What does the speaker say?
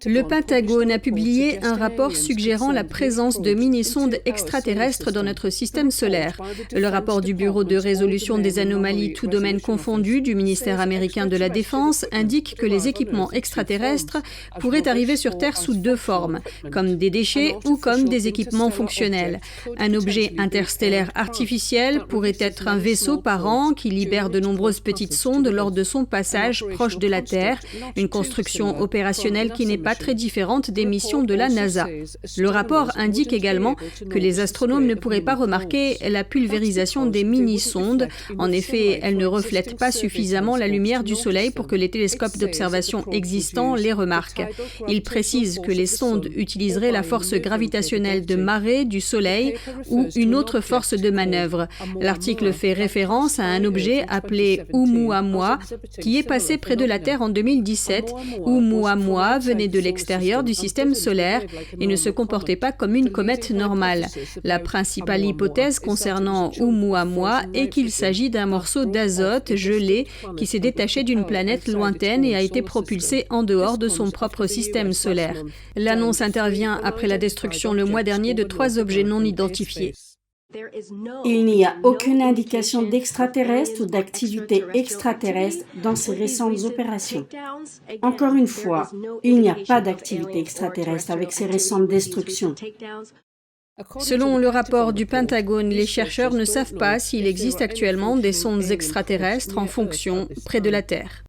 Le Pentagone a publié un rapport suggérant la présence de mini-sondes extraterrestres dans notre système solaire. Le rapport du Bureau de résolution des anomalies tous domaines confondus du ministère américain de la Défense indique que les équipements extraterrestres pourraient arriver sur Terre sous deux formes, comme des déchets ou comme des équipements fonctionnels. Un objet interstellaire artificiel pourrait être un vaisseau parent qui libère de nombreuses petites sondes lors de son passage proche de la Terre, une construction opérationnelle qui n'est pas très différente des missions de la NASA. Le rapport indique également que les astronomes ne pourraient pas remarquer la pulvérisation des mini-sondes. En effet, elles ne reflètent pas suffisamment la lumière du Soleil pour que les télescopes d'observation existants les remarquent. Il précise que les sondes utiliseraient la force gravitationnelle de marée du Soleil ou une autre force de manœuvre. L'article fait référence à un objet appelé Oumuamua qui est passé près de la Terre en 2017. Oumuamua venait de l'extérieur du système solaire et ne se comportait pas comme une comète normale. La principale hypothèse concernant Oumuamua est qu'il s'agit d'un morceau d'azote gelé qui s'est détaché d'une planète lointaine et a été propulsé en dehors de son propre système solaire. L'annonce intervient après la destruction le mois dernier de 3 objets non identifiés. Il n'y a aucune indication d'extraterrestres ou d'activité extraterrestre dans ces récentes opérations. Encore une fois, il n'y a pas d'activité extraterrestre avec ces récentes destructions. Selon le rapport du Pentagone, les chercheurs ne savent pas s'il existe actuellement des sondes extraterrestres en fonction près de la Terre.